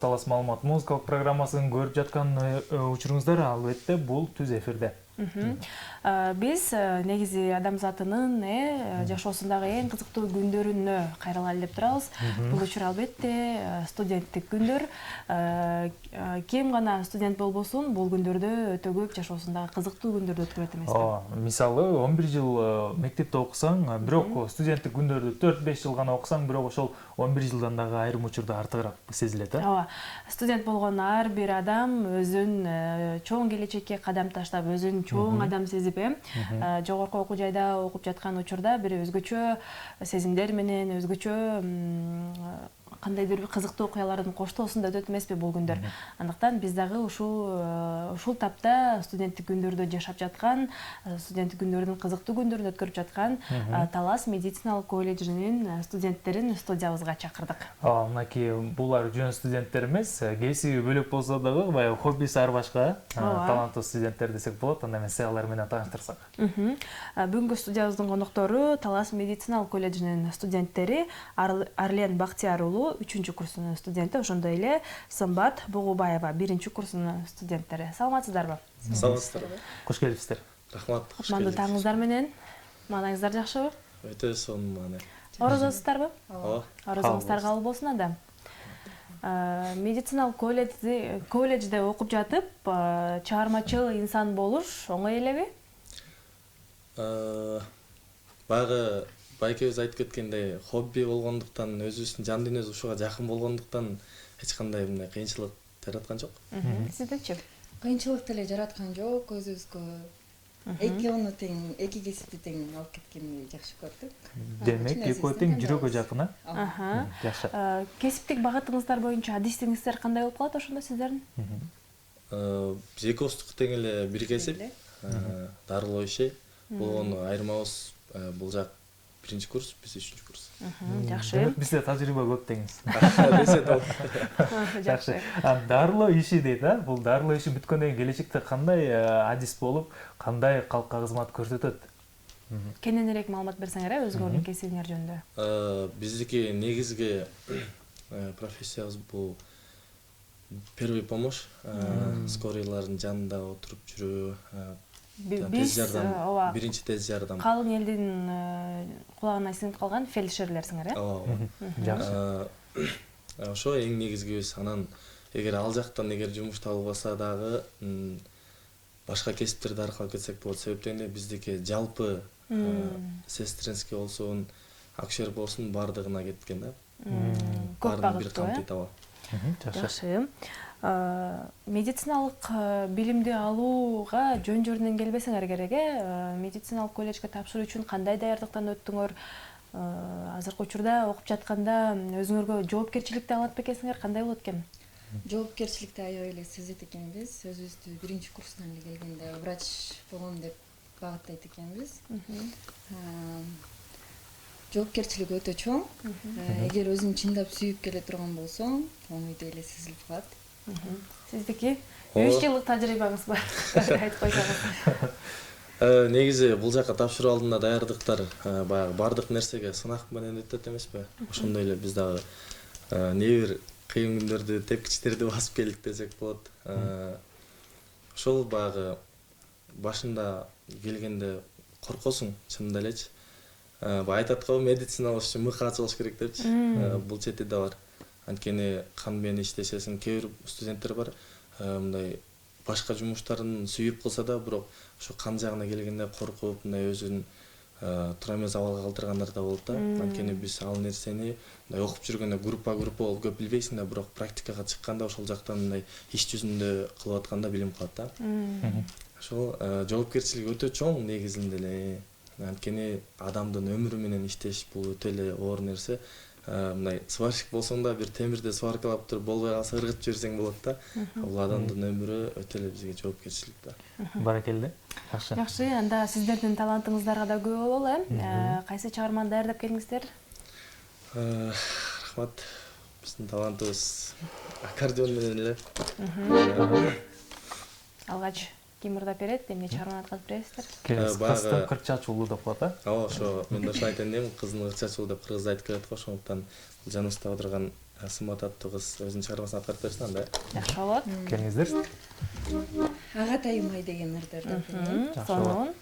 Талас маалымат музыкалык программасын көрүп жаткан учуруңуздар албетте бул түз эфирде. Биз негизи адамзатынын жашоосундагы эң кызыктуу күндөрүнө кайрылалы деп турабыз. Бул учур албетте студенттик күндөр. Ким гана студент болбосун, бул күндөрдө өтө көп жашоосундагы кызыктуу күндөрдү өткөрөт эмеспи? Мисалы 11 жыл мектепте окусаң, бирок студенттик күндөрдү 4-5 жыл гана окусаң, бирок ошол 11 жылдан дагы айрым учурда артыгыраак сезилет, Ооба. Студент болгон ар бир адам өзүн чоң келечекке кадам таштап, өзүн чоң адам сезип, жогорку окуу жайда окуп жаткан учурда бир өзгөчө сезимдер менен, өзгөчө кандайдыр бир кызыктуу окуялардын коштоосунда өтөт эмеспи бул күндөр. Андыктан биз дагы ушул тапта студенттик күндөрдө жашап жаткан, студенттик күндөрдүн кызыктуу күндөрүн өткөрүп жаткан Талас медициналык колледжинин студенттерин студиябызга чакырдык. Мынакей булар жөн студенттер эмес, кесиби бөлөк болсо дагы баягы хоббиси ар башка таланттуу студенттер десек болот. Анда эмесе алар менен тааныштырсак. Бүгүнкү студиябыздын коноктору Талас медициналык колледжинин студенттери Арлен Бактияр уулу 3-чү курсунун студенти, ошондой эле Сымбат Бугубаева 1-чү курсунун студенттери. Саламатсыздарбы? Саламатсыздарбы. Куш келипсиздер. Рахмат. Кутмандуу таңыңыздар менен. Маанаңыздар жакшыбы? Өтө сонун маана. Орозосуздарбы? Ооба. Орозоңуздар кабыл болсун анда. Медициналык колледжде окуп жатып, чыгармачыл инсан болуш оңой элеби? Баягы байкебиз айтып кеткендей, хобби болгондуктан, өзүбүздүн жан дүйнөбүз ушуга жакын болгондуктан эч кандай мындай кыйынчылык жараткан жок. Сиздечи? Кыйынчылык деле жараткан жок, өзүбүзгө эки кесипти тең алып кеткенди жакшы көрдүк. Демек, экөө тең жүрөгкө жакын, Жакшы. Кесиптик багытыңыздар боюнча адистигиңиздер кандай болуп калат ошондо сиздердин? Биз экөөбүздүкү тең эле бир кесип, дарылоо иши. Болгону айырмабыз, бул жак 1-чи курс, биз 3-чү курс. Жакшы. Демек, бизде тажрыйба көп деңиз. Десе да. Жакшы. Дарылоо иши дейт, бул дарылоо иши бүткөндөн кийин келечекте кандай адис болуп, кандай калкка кызмат көрсөтөт? Кененирээк маалымат берсеңер, өзүңөрдүн кесибиңер жөнүндө. Биздики негизги профессиябыз бул первый помощь, скорийлардын жанында отуруп жүрүү, тез жардам, биринчи тез жардам. Калың элдин кулагына сиңип калган фельдшерлерсиңер, Ооба. Жакшы. Ошо эң негизгибиз. Анан эгер ал жактан жумуш табылбаса дагы башка кесиптерди аркалап кетсек болот. Себеп дегенде биздики жалпы сестринский болсун, акушер болсун бардыгына кеткен да. Көп багыттуу, Жакшы. Медициналык билимди алууга жөн-жөрүнөн келбесеңер керек, медициналык колледжге тапшыруу үчүн кандай даярдыктан өттүңөр? Азыркы учурда окуп жатканда өзүңөргө жоопкерчиликти алат бекенсиңер, кандай болот экен? Жоопкерчиликти аябай эле сезет экенбиз. Өзүбүздү 1-чи курстан эле келгенде врач болгом деп багыттайт экенбиз. Жоопкерчилик өтө чоң. Эгер өзүң чындап сүйүп келе турган болсоң, оңойдой эле сезилип калат. Сиздики 3 жылдык тажрыйбаңыз бар. Айтып койсоңуз. Негизи бул жака тапшыруу алдында даярдыктар баягы бардык нерсеге сынак менен өтөт эмеспи? Ошондой эле биз дагы бир кыйын күндөрдү, тепкичтерди басып келдик десек болот. Ошол баягы башында келгенде коркосуң, чынында элечи. Айтат го медицина болуш үчүн мыкаачы болуш керек депчи. Бул чети да бар. Анткени кан менен иштешесиң. Кээ бир студенттер бар, мындай башка жумуштарын сүйүп кылса да, бирок ошо кан жагына келгенде коркуп, мындай өзүн тура эмес абалга калтыргандар да болот да. Анткени биз ал нерсени мындай окуп жүргөндө группа болуп көп билбейсиң да, бирок практикага чыкканда ошол жактан мындай иш жүзүндө кылып атканда билим калат да. Ошол жоопкерчилик өтө чоң негизинде эле. Анткени адамдын өмүрү менен иштеш бул өтө эле оор нерсе. Мындай сварщик болсоң да бир темирди сваркалап туруп болбой калса ыргытып жиберсең болот да. Бул адамдын өмүрү өтө эле бизге жоопкерчилик да. Баракелде. Жакшы. Жакшы, анда сиздердин талантыңыздарга да күбө бололу, Кайсы чыгарманы даярдап келиңиздер? Рахмат. Биздин талантыбыз аккордеон менен эле. Алгач ким ырдап берет, эмне чыгарманы аткарып бересиздер? Келиңиз кыздын кыр чачуулуу деп коет, а? Ооба, ошо мен да ошо айтайын дейм, кыздын кыр чачуулуу деп кыргызда айтып келет го, ошондуктан жаныбызда отурган Сымбат аттуу кыз өзүнүн чыгармасын аткарып берсин анда. Жакшы болот. Келиңиздер. Агатайым ай деген ырдарды билем. Сонун.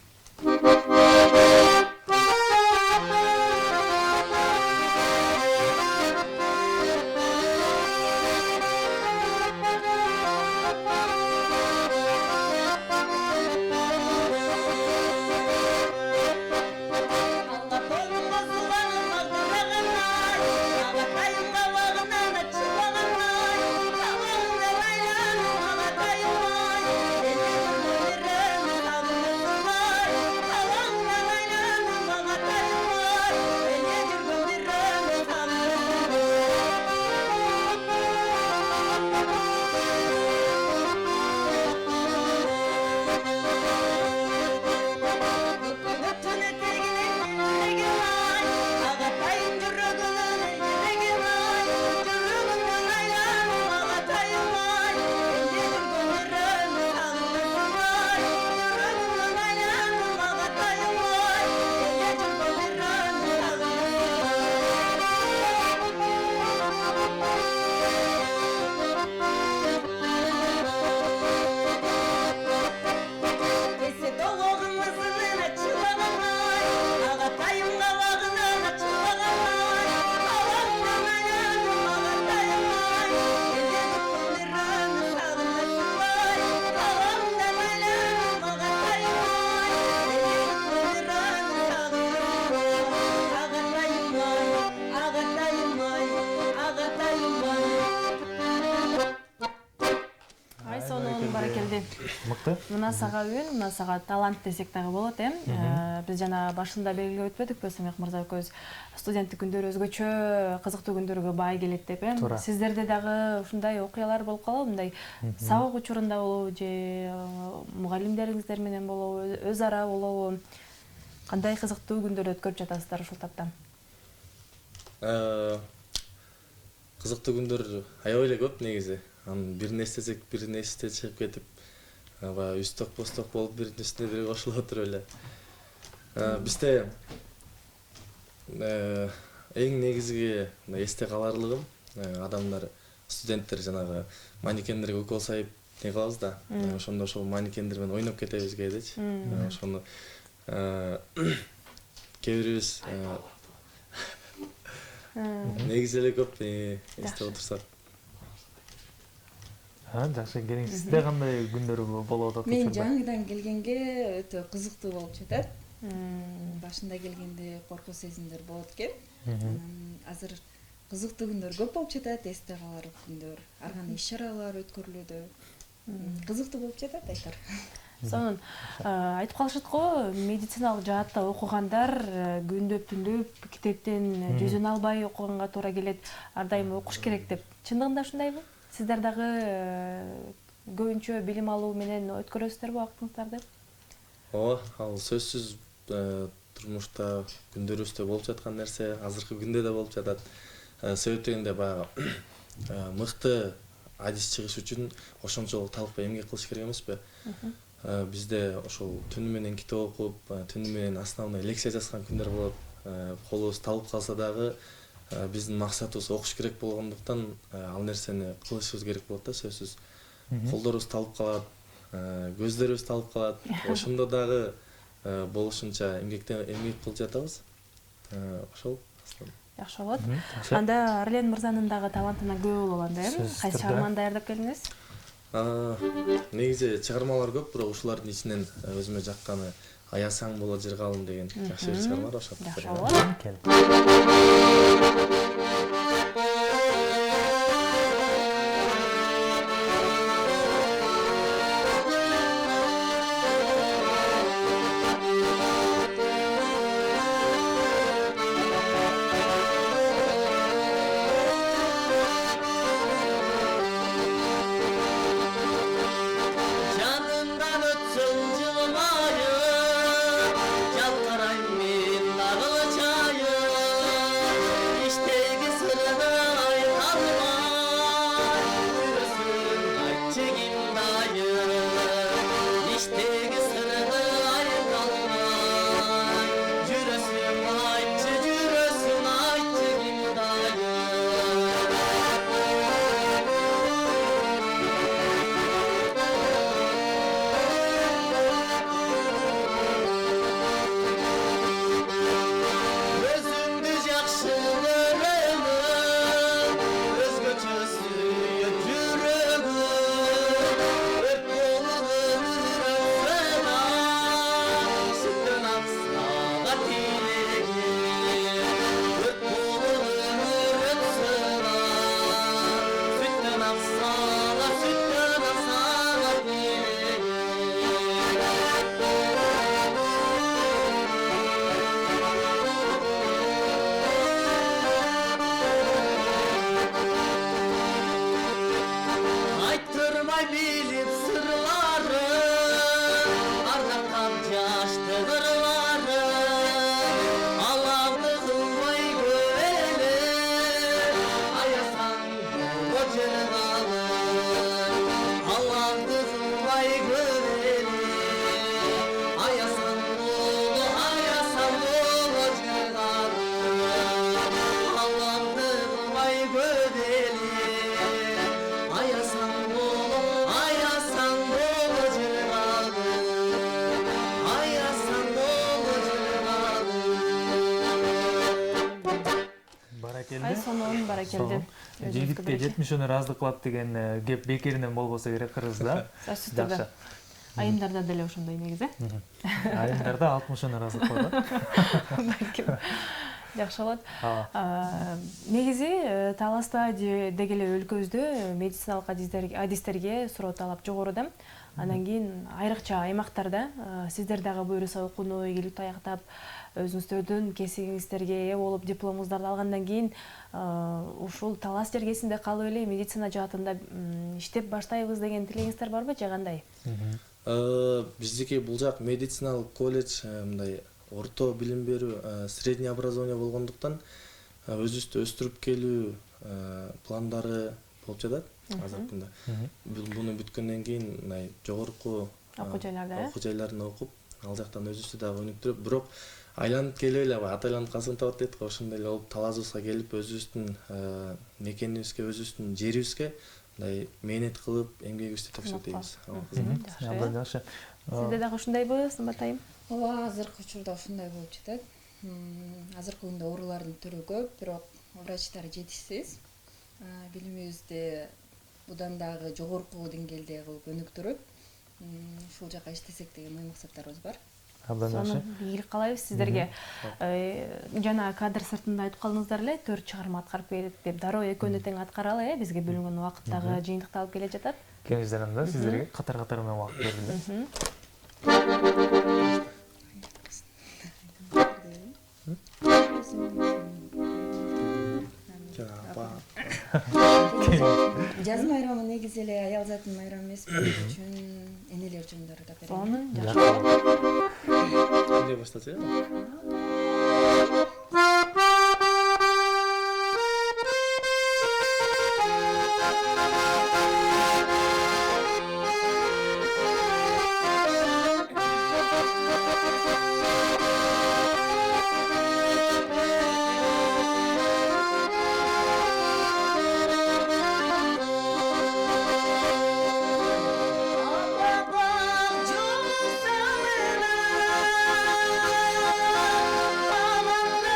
Мыкты. Мына сага үн, мына сага талант десек дагы болот, Биз жана башында белгилеп өтпөдүкпү, Самек мырза экөөбүз студенттик күндөр өзгөчө кызыктуу күндөргө бай келет деп, Сиздерде дагы ушундай окуялар болуп калабы, мындай сабак учурунда болобу же мугалимдериңиздер менен болобу, өз ара болобу? Кандай кызыктуу күндөр өткөрүп жатасыздар ушул тапта? Кызыктуу күндөр аябай эле көп негизи. Анын бир нерсесек бир нерсе чыгып кетип, үстөк посток болуп биринин үстүнө бири кошулуп отуруп эле. Бизде эң негизги эсте каларлыгым адамдар, студенттер жанагы манекендерге укол сайып не кылабыз да. Ошондо ошол манекендер менен ойноп кетебиз кээдечи. Ошону кээ бирибиз негизи эле көп эсте отурсак. Жакшы, келиңиз. Сизде кандай күндөр болуп атат? Мен жаңыдан келгенге өтө кызыктуу болуп жатат. Башында келгенде коркуу сезимдер болот экен. Азыр кызыктуу күндөр көп болуп жатат, эсте калар күндөр, ар кандай иш-чаралар өткөрүлүүдө. Кызыктуу болуп жатат айтар. Сонун. Айтып калышат го, медициналык жаатта окугандар күндөп түндөп китептен жүзүн албай окуганга туура келет, ар дайым окуш керек деп. Чындыгында ушундайбы? Сиздер дагы көбүнчө билим алуу менен өткөрөсүздөрбү убактыңыздарды? Ооба, ал сөзсүз турмушта күндөрүбүздө болуп жаткан нерсе азыркы күндө да болуп жатат. Себеп дегенде баягы мыкты адис чыгыш үчүн ошончолук талкпай эмгек кылыш керек эмеспи? Бизде ошол түнү менен китеп окуп, түнү менен основной лекция жазган күндөр болот. Колубуз талып калса дагы биздин максатыбыз окуш керек болгондуктан ал нерсени кылышыбыз керек болот да, сөзсүз. Колдорубуз талып калат, көздөрүбүз талып калат. Ошондо дагы болушунча эмгек кылып жатабыз. Ошол. Жакшы болот. Анда Арлен мырзанын дагы талантына күбө болуп анда, Кайсы чыгарманы даярдап келдиңиз? Негизи чыгармалар көп, бирок ушулардын ичинен өзүмө жакканы Аясаң боло жыргалым деген жакшы бир чыгарма бар, ошо. Жакшы болот. sana sütten sana dilerim. Ayttırmay bilip sırları, arnatkan yaşlı kırları, Allah'ını kılmay güveli, ayasan kocalı, Allah'ını kılmay güveli, ayasan kocalı, Allah'ını kılmay güveli, ayasan Ай сонун баракелде. Жигитке 70 ыраазылык кылат деген кеп бекеринен болбосо керек кыргызда. Сөзсүз түрдө. Айымдарда деле ошондой негизи. Айымдарда 60 ыраазылык кылат. Жакшы болот. Негизи Таласта деги эле өлкөбүздө медициналык адистерге суроо талап жогоруда. Анан кийин айрыкча аймактарда сиздер дагы буюрса окууну ийгиликтүү таяктап өзүңүздөрдүн кесибиңиздерге ээ болуп дипломуңуздарды алгандан кийин ушул Талас жергесинде калып эле медицина жаатында иштеп баштайбыз деген тилегиңиздер барбы же кандай? Биздики бул жак медициналык колледж мындай орто билим берүү, средний образование болгондуктан өзүбүздү өстүрүп келүү пландары болуп жатат азыркы күндө. Буну бүткөндөн кийин мындай жогорку окуу жайларда окуп, ал жактан өзүбүздү дагы өнүктүрүп, бирок айланып келип эле атайланып калсаң табат дейт го, ошондой эле болуп Таласыбызга келип өзүбүздүн мекенибизге, өзүбүздүн жерибизге мындай мээнет кылып, эмгегибизди төксөк дейбиз. Абдан жакшы. Сизде дагы ушундайбы, Сымбат айым? Ооба, азыркы учурда ушундай болуп жатат. Азыркы күндө оорулардын түрү көп, бирок врачтар жетишсиз. Билимибизди будан дагы жогорку деңгээлде кылып өнүктүрүп, ушул жака иштесек деген ой максаттарыбыз бар. Абдан жакшы. Ийгилик каалайбыз сиздерге. Жана кадр сыртында айтып калдыңыздар эле, 4 чыгарма аткарып келет деп, дароо экөөнү тең аткаралы, бизге бөлүнгөн убакыттагы жыйынтыкталып келе жатат. Кеңештеринде сиздерге катар-катар менен убакыт берилди. Жаз майрамы негизи эле аял заттын майрамы эмес, биз үчүн энелер жөнүндө да берилет. Сонун жакшы. Кимде баштачы? Altyazı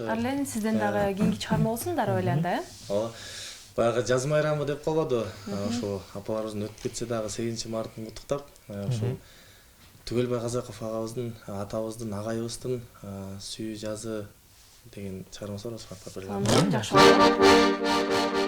Арлен сизден дагы кийинки чыгарма болсун дароо эле анда, Ооба. Баягы жаз майрамы деп койбоду. Ошо апаларыбыздын өтүп кетсе дагы 8-мартын куттуктап, ошо Түгелбай Казаков агабыздын, атабыздын, агайыбыздын сүйүү жазы деген чыгармасы бар, ошо каттап жакшы болот.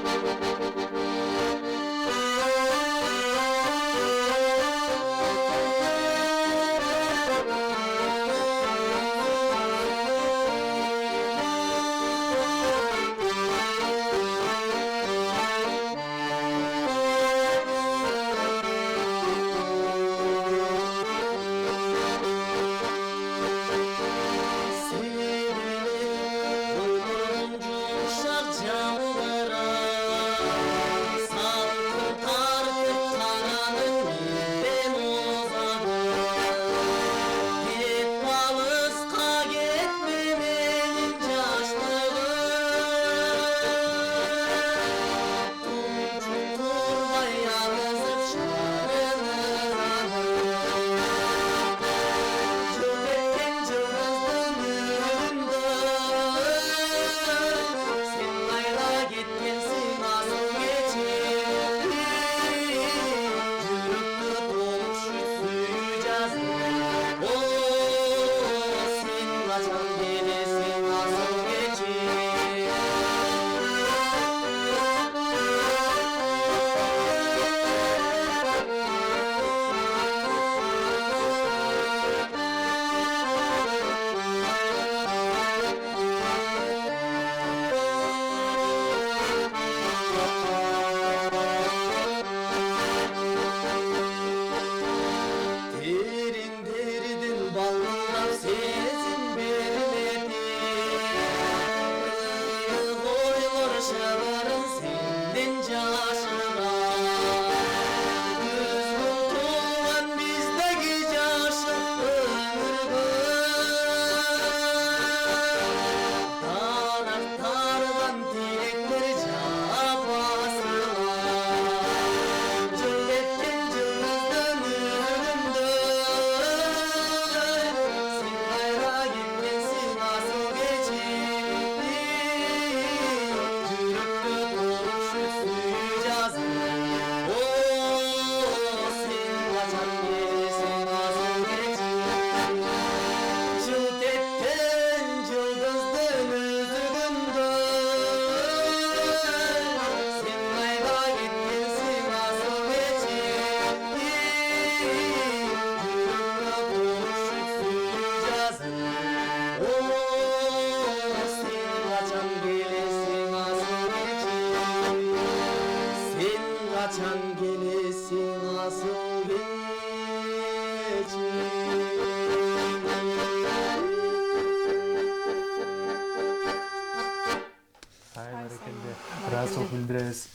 ыраазычылык билдиребиз.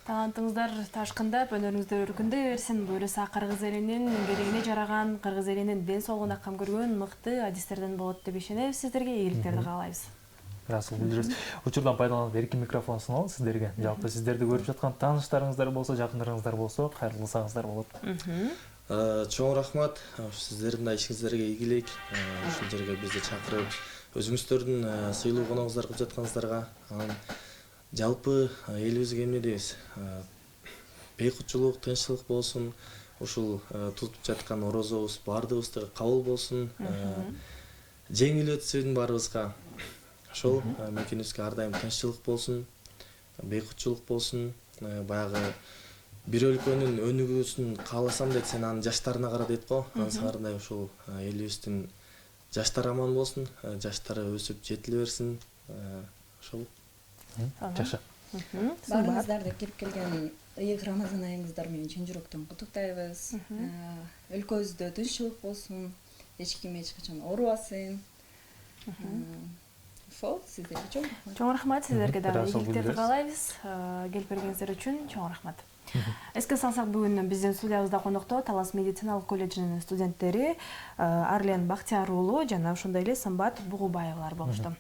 Талантыңыздар ташкындап, өнөрүңүздөр өркүндөй берсин. Буюрса кыргыз элинин керегине жараган, кыргыз элинин ден соолугуна кам көргөн мыкты адистерден болот деп ишенебиз. Сиздерге ийгиликтерди каалайбыз. Ыраазычылык билдиребиз. Учурдан пайдаланып эркин микрофон суналы сиздерге. Жалпы сиздерди көрүп жаткан тааныштарыңыздар болсо, жакындарыңыздар болсо, кайрылсаңыздар болот. Чоң рахмат. Сиздердин да ишиңиздерге ийгилик. Ушул жерге бизди чакырып, өзүңүздөрдүн сыйлуу коногуңуздар кылып жатканыңыздарга, жалпы элибизге эмне дейбиз? Бейкутчулук, тынччылык болсун. Ушул тутуп жаткан орозобуз баардыгыбызга кабыл болсун. Жеңил өтсүн баарыбызга. Ошол мекенибизге ар дайым тынччылык болсун, бейкутчулук болсун. Баягы бир өлкөнүн өнүгүүсүн кааласам дейт, сен анын жаштарына кара дейт го. Ансыңардай ушул элибиздин жаштары аман болсун, жаштары өсүп жетиле берсин. Ошол. Жаша. Баарыңыздарды кирип келген ыйык Рамазан айыңыздар менен чын жүрөктөн куттуктайбыз. Өлкөбүздө тынччылык болсун, эч ким эч качан оорубасын. Ошол сиздерге чоң рахмат. Чоң рахмат, сиздерге дагы ийгиликтерди каалайбыз. Келип бергениңиздер үчүн чоң рахмат. Эске салсак, бүгүн биздин студиябызда конокто Талас медициналык колледжинин студенттери Арлен Бактияр уулу жана ошондой эле Сымбат Бугубаевалар болушту.